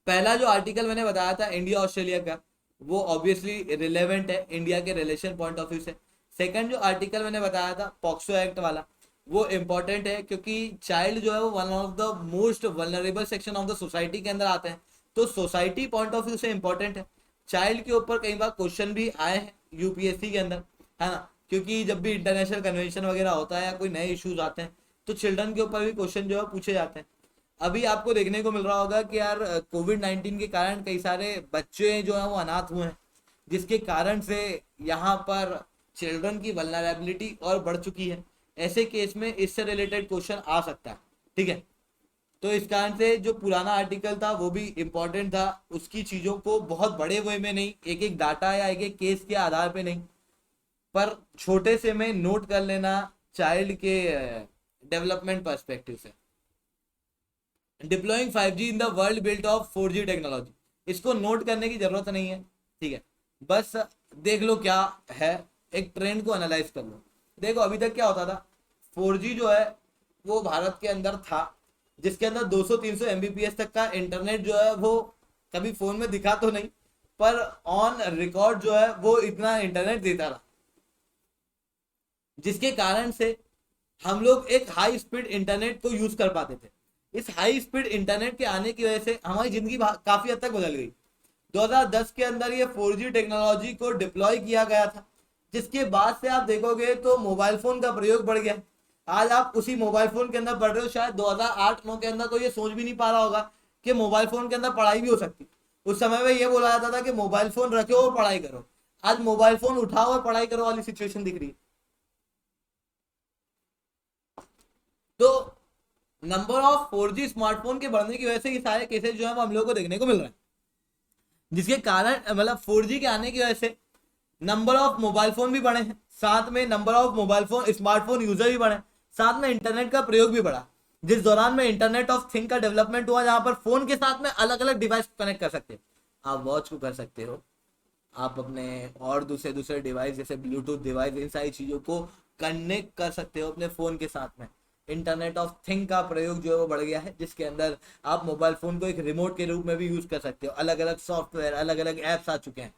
पहला जो आर्टिकल मैंने बताया था इंडिया ऑस्ट्रेलिया का, वो ऑब्वियसली रिलेवेंट है इंडिया के रिलेशन पॉइंट ऑफ व्यू से। सेकंड जो आर्टिकल मैंने बताया था पॉक्सो एक्ट वाला, वो इंपॉर्टेंट है क्योंकि चाइल्ड जो है वो one of the most vulnerable section of the society के अंदर आते हैं, तो सोसाइटी पॉइंट ऑफ व्यू से इंपॉर्टेंट है। चाइल्ड के ऊपर कई बार क्वेश्चन भी आए हैं यूपीएससी के अंदर, है ना, क्योंकि जब भी इंटरनेशनल कन्वेंशन वगैरह होता है या कोई नए इश्यूज आते हैं तो चिल्ड्रन के ऊपर भी क्वेश्चन जो है पूछे जाते हैं। अभी आपको देखने को मिल रहा होगा कि यार कोविड-19 के कारण कई सारे बच्चे जो है वो अनाथ हुए हैं, जिसके कारण से यहाँ पर चिल्ड्रन की वल्नरेबिलिटी और बढ़ चुकी है। ऐसे केस में इससे रिलेटेड क्वेश्चन आ सकता है। ठीक है, तो इस कारण से जो पुराना आर्टिकल था वो भी इम्पोर्टेंट था, उसकी चीज़ों को बहुत बड़े वे में नहीं, एक एक डाटा या एक एक केस के आधार पे नहीं, पर छोटे से में नोट कर लेना चाइल्ड के डेवलपमेंट पर्सपेक्टिव से। Deploying 5G in the world built of 4G technology, इसको नोट करने की जरूरत नहीं है। ठीक है, बस देख लो क्या है, एक ट्रेंड को एनालाइज कर लो। देखो अभी तक क्या होता था, 4G जो है वो भारत के अंदर था, जिसके अंदर 200-300 MBPS तक का इंटरनेट जो है वो कभी फोन में दिखा तो नहीं, पर ऑन रिकॉर्ड जो है वो इतना इंटरनेट देता रहा, जिसके कारण से हम लोग एक हाई स्पीड इंटरनेट को यूज कर पाते थे। इस हाई स्पीड इंटरनेट के आने की वजह से हमारी जिंदगी काफी हद तक बदल गई। 2010 के अंदर ये 4G टेक्नोलॉजी को डिप्लॉय किया गया था, जिसके बाद से आप देखोगे तो मोबाइल फोन का प्रयोग बढ़ गया। आज आप उसी मोबाइल फोन के अंदर पढ़ रहे हो, शायद 2008-9 के अंदर कोई ये सोच भी नहीं पा रहा होगा कि मोबाइल फोन के अंदर पढ़ाई भी हो सकती। उस समय में ये बोला जाता था कि मोबाइल फोन रखो और पढ़ाई करो, आज मोबाइल फोन उठाओ और पढ़ाई करो वाली सिचुएशन दिख रही है। तो नंबर ऑफ 4G स्मार्टफोन के बढ़ने की वजह से ये सारे केसेस जो है वो हम लोगों को देखने को मिल रहे हैं, जिसके कारण मतलब 4G के आने की वजह से नंबर ऑफ मोबाइल फोन भी बढ़े हैं, साथ में number of mobile phone smartphone user भी बढ़े, साथ में इंटरनेट का प्रयोग भी बढ़ा, जिस दौरान में इंटरनेट ऑफ थिंग का डेवलपमेंट हुआ, जहां पर फोन के साथ में अलग अलग डिवाइस कनेक्ट कर सकते हैं। आप वॉच को कर सकते हो, आप अपने और दूसरे डिवाइस जैसे ब्लूटूथ डिवाइस, इन सारी चीजों को कनेक्ट कर सकते हो अपने फोन के साथ में। इंटरनेट ऑफ थिंग का प्रयोग जो है वो बढ़ गया है, जिसके अंदर आप मोबाइल फोन को एक रिमोट के रूप में भी यूज कर सकते हो। अलग अलग सॉफ्टवेयर, अलग अलग एप्स आ चुके हैं,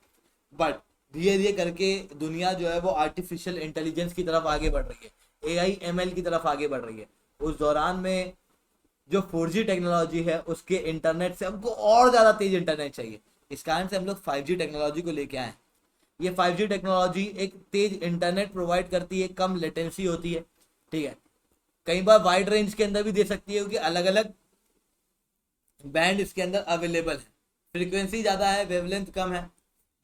बट धीरे धीरे करके दुनिया जो है वो आर्टिफिशियल इंटेलिजेंस की तरफ आगे बढ़ रही है, AI ML की तरफ आगे बढ़ रही है। उस दौरान में जो 4G टेक्नोलॉजी है उसके इंटरनेट से हमको और ज़्यादा तेज इंटरनेट चाहिए, इस कारण से हम लोग 5G टेक्नोलॉजी को लेके आए। ये 5G टेक्नोलॉजी एक तेज इंटरनेट प्रोवाइड करती है, कम लेटेंसी होती है। ठीक है, कई बार वाइड रेंज के अंदर भी दे सकती है, क्योंकि अलग अलग बैंड इसके अंदर अवेलेबल है, फ्रीक्वेंसी ज़्यादा है, वेवलेंथ कम है,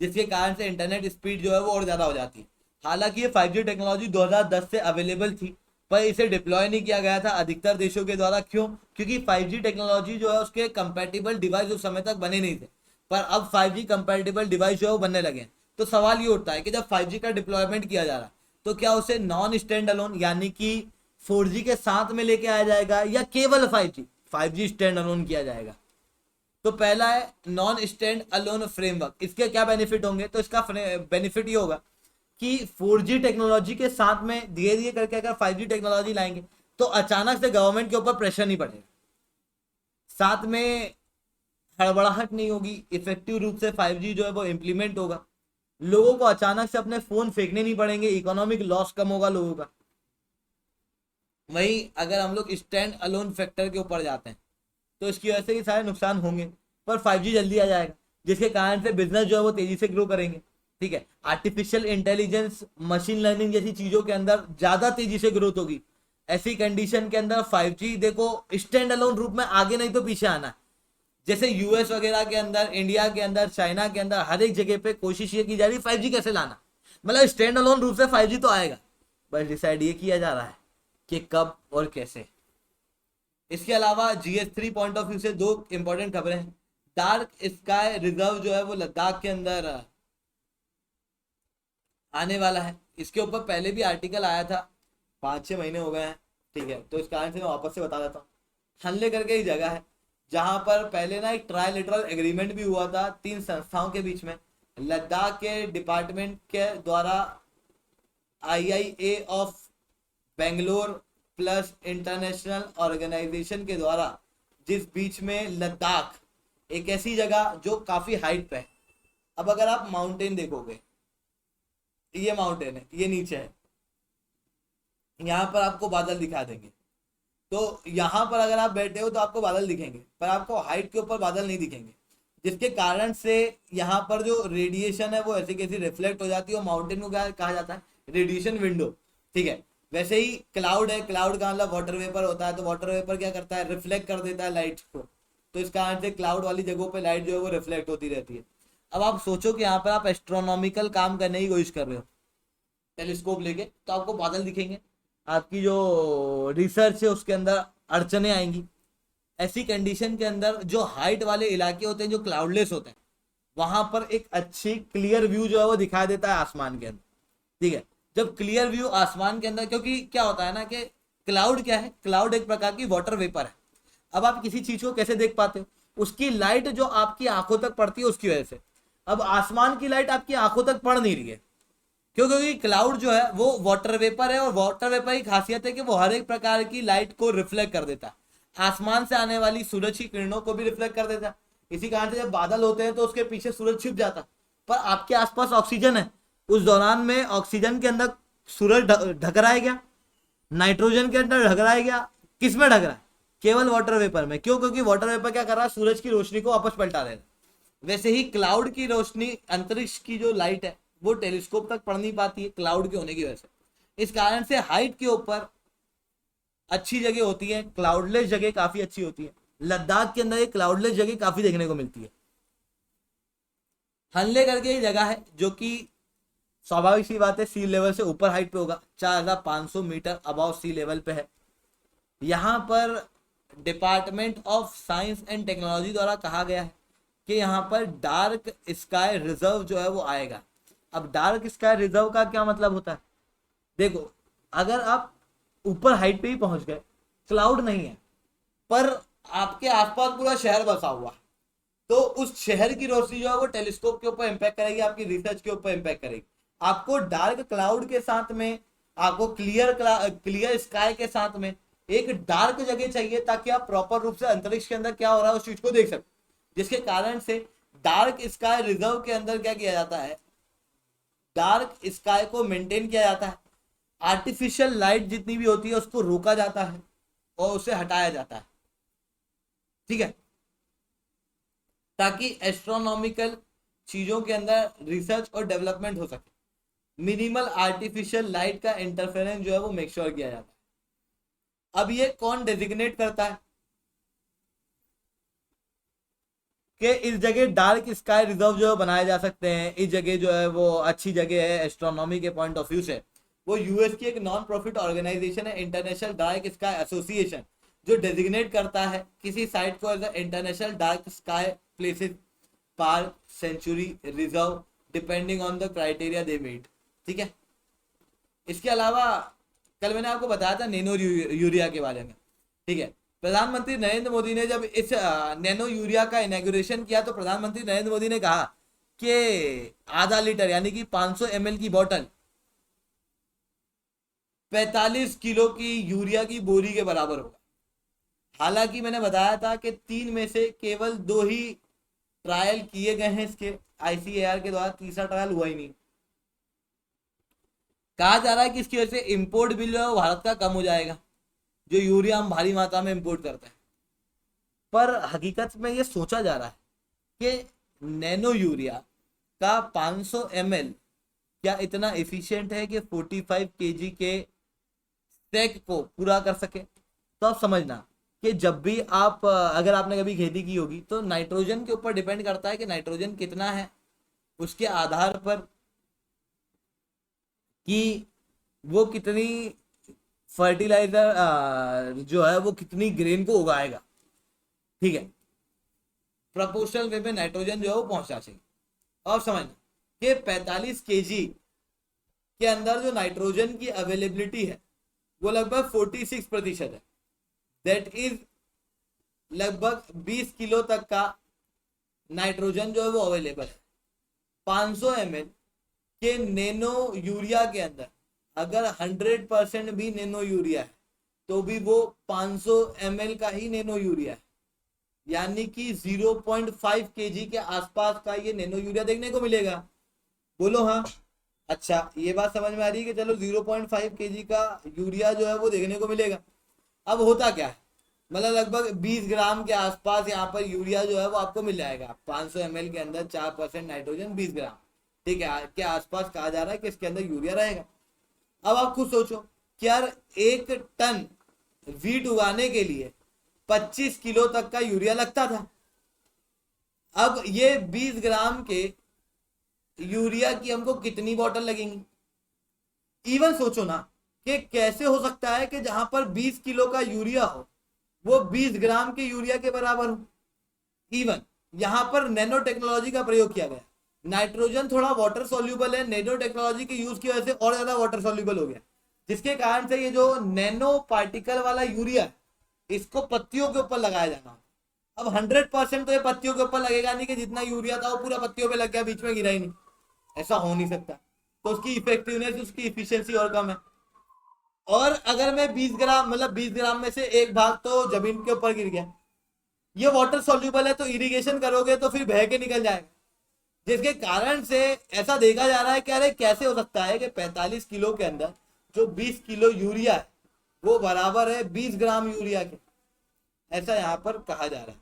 जिसके कारण से इंटरनेट स्पीड जो है वो और ज़्यादा हो जाती है। हालांकि ये 5G टेक्नोलॉजी 2010 से अवेलेबल थी, पर इसे डिप्लॉय नहीं किया गया था अधिकतर देशों के द्वारा। क्यों? क्योंकि 5G टेक्नोलॉजी जो है उसके कंपैटिबल डिवाइस उस समय तक बने नहीं थे, पर अब 5G कंपैटिबल डिवाइस जो है वो बनने लगे हैं। तो सवाल ये उठता है कि जब 5G का डिप्लॉयमेंट किया जा रहा है तो क्या उसे नॉन स्टैंड अलोन यानी कि 4G के साथ में लेके आया जाएगा या केवल 5G स्टैंड अलोन किया जाएगा? तो पहला है नॉन स्टैंड अलोन फ्रेमवर्क। इसके क्या बेनिफिट होंगे? तो इसका बेनिफिट ये होगा कि 4G टेक्नोलॉजी के साथ में धीरे धीरे करके अगर 5G टेक्नोलॉजी लाएंगे तो अचानक से गवर्नमेंट के ऊपर प्रेशर नहीं पड़ेगा। साथ में हड़बड़ाहट नहीं होगी, इफेक्टिव रूप से 5G जो है वो इम्प्लीमेंट होगा, लोगों को अचानक से अपने फोन फेंकने नहीं पड़ेंगे, इकोनॉमिक लॉस कम होगा लोगों का। वहीं अगर हम लोग स्टैंड अलोन फैक्टर के ऊपर जाते हैं तो इसकी वजह से ये सारे नुकसान होंगे, पर 5G जल्दी आ जाएगा जिसके कारण से बिजनेस जो है वो तेजी से ग्रो करेंगे। ठीक है, आर्टिफिशियल इंटेलिजेंस, मशीन लर्निंग जैसी चीजों के अंदर ज्यादा तेजी से ग्रोथ होगी। ऐसी कंडीशन के अंदर 5G देखो स्टैंड अलोन रूप में आगे नहीं तो पीछे आना है। जैसे यूएस वगैरह के अंदर, इंडिया के अंदर, चाइना के अंदर हर एक जगह पे कोशिश ये की जा रही है 5G कैसे लाना, मतलब स्टैंड अलोन रूप से 5G तो आएगा, बस डिसाइड ये किया जा रहा है कि कब और कैसे। इसके अलावा GS3 पॉइंट ऑफ व्यू से दो इंपॉर्टेंट खबरें हैं। डार्क स्काई रिजर्व जो है वो लद्दाख के अंदर आने वाला है। इसके ऊपर पहले भी आर्टिकल आया था, 5-6 महीने हो गए हैं। ठीक है, तो इस कारण से मैं वापस से बता देता हूँ। हल्ले करके ही जगह है जहां पर पहले ना एक ट्राइलेटरल एग्रीमेंट भी हुआ था 3 संस्थाओं के बीच में। लद्दाख के डिपार्टमेंट के द्वारा IIA of Bangalore plus international organisation के द्वारा, जिस बीच में लद्दाख एक ऐसी जगह जो काफी हाइट पे है। अब अगर आप माउंटेन देखोगे, ये माउंटेन है, ये नीचे है, यहाँ पर आपको बादल दिखा देंगे। तो यहाँ पर अगर आप बैठे हो तो आपको बादल दिखेंगे, पर आपको हाइट के ऊपर बादल नहीं दिखेंगे, जिसके कारण से यहाँ पर जो रेडिएशन है वो ऐसी कैसी रिफ्लेक्ट हो जाती है। और माउंटेन को क्या कहा जाता है, रेडिएशन विंडो। ठीक है, वैसे ही क्लाउड है, क्लाउड का मतलब वाटर वेपर होता है, तो वाटर वेपर क्या करता है, रिफ्लेक्ट कर देता है लाइट को। तो इस कारण से क्लाउड वाली जगहों पे लाइट जो है वो रिफ्लेक्ट होती रहती है। अब आप सोचो कि यहाँ पर आप एस्ट्रोनॉमिकल काम करने की कोशिश कर रहे हो टेलीस्कोप लेके, तो आपको बादल दिखेंगे, आपकी जो रिसर्च है उसके अंदर अड़चने आएंगी। ऐसी कंडीशन के अंदर जो हाइट वाले इलाके होते हैं, जो क्लाउडलेस होते हैं, वहां पर एक अच्छी क्लियर व्यू जो है वो दिखाई देता है आसमान के अंदर। ठीक है, जब क्लियर व्यू आसमान के अंदर, क्योंकि क्या होता है ना कि क्लाउड क्या है, क्लाउड एक प्रकार की वाटर वेपर है। अब आप किसी चीज को कैसे देख पाते हो, उसकी लाइट जो आपकी आंखों तक पड़ती है उसकी वजह से। अब आसमान की लाइट आपकी आंखों तक पड़ नहीं रही है, क्यों, क्योंकि क्लाउड जो है वो वाटर वेपर है, और वाटर वेपर की खासियत है कि वो हर एक प्रकार की लाइट को रिफ्लेक्ट कर देता है। आसमान से आने वाली सूरज की किरणों को भी रिफ्लेक्ट कर देता है। इसी कारण से जब बादल होते हैं तो उसके पीछे सूरज छिप जाता है, पर आपके आसपास ऑक्सीजन है, उस दौरान में ऑक्सीजन के अंदर सूरज ढक रहा है क्या, नाइट्रोजन के अंदर ढक रहा है क्या, किस में ढक रहा है, केवल वाटर वेपर में। क्यों, क्योंकि वाटर वेपर क्या कर रहा है, सूरज की रोशनी को वापस पलटा देगा। वैसे ही क्लाउड की रोशनी, अंतरिक्ष की जो लाइट है वो टेलीस्कोप तक पड़ नहीं पाती है क्लाउड के होने की वजह से। इस कारण से हाइट के ऊपर अच्छी जगह होती है, क्लाउडलेस जगह काफी अच्छी होती है। लद्दाख के अंदर एक क्लाउडलेस जगह काफी देखने को मिलती है। हल्ले करके ही जगह है जो कि स्वाभाविक सी बात है सी लेवल से ऊपर हाइट पे होगा, 4500 मीटर अबाव सी लेवल पे है। यहाँ पर department of science and technology द्वारा कहा गया है कि यहाँ पर डार्क स्काई रिजर्व जो है वो आएगा। अब डार्क स्काई रिजर्व का क्या मतलब होता है, देखो अगर आप ऊपर हाइट पे ही पहुंच गए, क्लाउड नहीं है, पर आपके आसपास पूरा शहर बसा हुआ है, तो उस शहर की रोशनी जो है वो टेलीस्कोप के ऊपर इंपैक्ट करेगी, आपकी रिसर्च के ऊपर इंपैक्ट करेगी। आपको डार्क क्लाउड के साथ में, आपको क्लियर स्काई के साथ में एक डार्क जगह चाहिए, ताकि आप प्रॉपर रूप से अंतरिक्ष के अंदर क्या हो रहा है उस चीज को देख सके। जिसके कारण से डार्क स्काई रिजर्व के अंदर क्या किया जाता है, डार्क स्काई को मेंटेन किया जाता है। आर्टिफिशियल लाइट जितनी भी होती है उसको रोका जाता है और उसे हटाया जाता है। ठीक है, ताकि एस्ट्रोनॉमिकल चीजों के अंदर रिसर्च और डेवलपमेंट हो सके। मिनिमल आर्टिफिशियल लाइट का इंटरफेरेंस जो है वो मेक श्योर किया जाता है। अब ये कौन डेजिग्नेट करता है कि इस जगह डार्क स्काई रिजर्व जो है बनाए जा सकते हैं, इस जगह जो है वो अच्छी जगह है एस्ट्रोनॉमी के पॉइंट ऑफ व्यू से। वो यूएस की एक नॉन प्रॉफिट ऑर्गेनाइजेशन है, इंटरनेशनल डार्क स्काई एसोसिएशन, जो डेजिग्नेट करता है किसी साइट को as international dark sky places, park, sanctuary, reserve, depending on the criteria they meet. ठीक है, इसके अलावा कल मैंने आपको बताया था नैनो यूरिया के बारे में। ठीक है, प्रधानमंत्री नरेंद्र मोदी ने जब इस नैनो यूरिया का इनॉग्रेशन किया तो प्रधानमंत्री नरेंद्र मोदी ने कहा कि आधा लीटर यानी कि 500 ml की बोतल 45 किलो की यूरिया की बोरी के बराबर होगा। हालांकि मैंने बताया था कि 3 में से केवल 2 ही ट्रायल किए गए हैं इसके ICAR के द्वारा, तीसरा ट्रायल हुआ ही नहीं। कहा जा रहा है कि इसकी वजह से इंपोर्ट बिल जो है भारत का कम हो जाएगा, जो यूरिया हम भारी मात्रा में इंपोर्ट करते हैं। पर हकीकत में ये सोचा जा रहा है कि नैनो यूरिया का 500 ml क्या इतना एफिशिएंट है कि 45 kg के स्टैक को पूरा कर सके। तो आप समझना कि जब भी आप अगर आपने कभी खेती की होगी तो नाइट्रोजन के ऊपर डिपेंड करता है कि नाइट्रोजन कितना है, उसके आधार पर कि वो कितनी फर्टिलाइजर जो है वो कितनी ग्रेन को उगाएगा, ठीक है। प्रोपोर्शनल वे में नाइट्रोजन जो है वो पहुंचना चाहिए। और समझना कि 45 kg के अंदर जो नाइट्रोजन की अवेलेबिलिटी है वो लगभग 46% है। दैट इज लगभग 20 किलो तक का नाइट्रोजन जो है वो अवेलेबल है। 500 ml के नैनो यूरिया के अंदर अगर 100% भी नैनो यूरिया है तो भी वो 500 ml का ही नैनो यूरिया है, यानी कि 0.5 kg के आसपास का ये नैनो यूरिया देखने को मिलेगा। बोलो हाँ। अच्छा, ये बात समझ में आ रही है कि चलो 0.5 kg का यूरिया जो है वो देखने को मिलेगा। अब होता क्या है, मतलब लगभग 20 ग्राम के आसपास यहाँ पर यूरिया जो है वो आपको मिल जाएगा। 500 ml के अंदर 4% नाइट्रोजन 20 ग्राम, ठीक है, के आसपास कहा जा रहा है कि इसके अंदर यूरिया रहेगा। अब आप खुद सोचो कि यार 1 टन वीट उगाने के लिए 25 किलो तक का यूरिया लगता था। अब ये 20 ग्राम के यूरिया की हमको कितनी बोतल लगेंगी। इवन सोचो ना कि कैसे हो सकता है कि जहां पर 20 किलो का यूरिया हो वो 20 ग्राम के यूरिया के बराबर हो। इवन यहां पर नैनो टेक्नोलॉजी का प्रयोग किया गया। नाइट्रोजन थोड़ा वाटर सॉल्यूबल है, नैनो टेक्नोलॉजी के यूज की वजह से और ज्यादा वाटर सॉल्यूबल हो गया, जिसके कारण से ये जो नैनो पार्टिकल वाला यूरिया है इसको पत्तियों के ऊपर लगाया जाना। अब 100% तो ये पत्तियों के ऊपर लगेगा नहीं कि जितना यूरिया था वो पूरा पत्तियों पे लग गया, बीच में गिरा ही नहीं, ऐसा हो नहीं सकता। तो उसकी इफेक्टिवनेस, उसकी इफिशियंसी और कम है। और अगर मैं 20 ग्राम मतलब 20 ग्राम में से एक भाग तो जमीन के ऊपर गिर गया, ये वाटर सॉल्यूबल है तो इरिगेशन करोगे तो फिर बह के निकल जाएगा, जिसके कारण से ऐसा देखा जा रहा है कि अरे कैसे हो सकता है कि 45 किलो के अंदर जो 20 किलो यूरिया है वो बराबर है 20 ग्राम यूरिया के। ऐसा यहाँ पर कहा जा रहा है,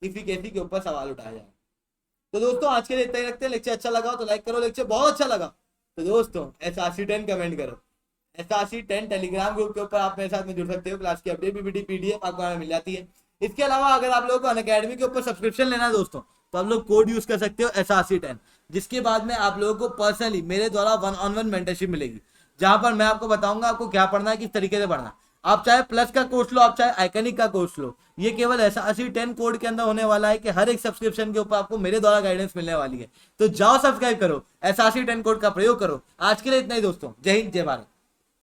इफिकेसी के ऊपर सवाल उठाया जा रहा है। तो दोस्तों आज के लिए इतना ही रखते हैं। लेक्चर अच्छा लगा तो लाइक करो, लेक्चर बहुत अच्छा लगा तो दोस्तों SRC10 कमेंट करो। SRC10 टेलीग्राम ग्रुप के ऊपर आप मेरे साथ में जुड़ सकते हो। क्लास की अपडेट PPT PDF आपको मिल जाती है। इसके अलावा अगर आप लोगों को अनअकैडमी के ऊपर सब्सक्रिप्शन लेना है दोस्तों तो आप लोग कोड यूज कर सकते हो SRC10, जिसके बाद में आप लोगों को पर्सनली मेरे द्वारा 1-on-1 मेंटरशिप मिलेगी, जहां पर मैं आपको बताऊंगा आपको क्या पढ़ना है, किस तरीके से पढ़ना है। आप चाहे प्लस का कोर्स लो, आप चाहे आइकनिक का कोर्स लो, ये केवल SRC10 कोड के अंदर होने वाला है कि हर एक सब्सक्रिप्शन के ऊपर आपको मेरे द्वारा गाइडेंस मिलने वाली है। तो जाओ सब्सक्राइब करो, SRC10 कोड का प्रयोग करो। आज के लिए इतना ही दोस्तों, जय हिंद जय भारत।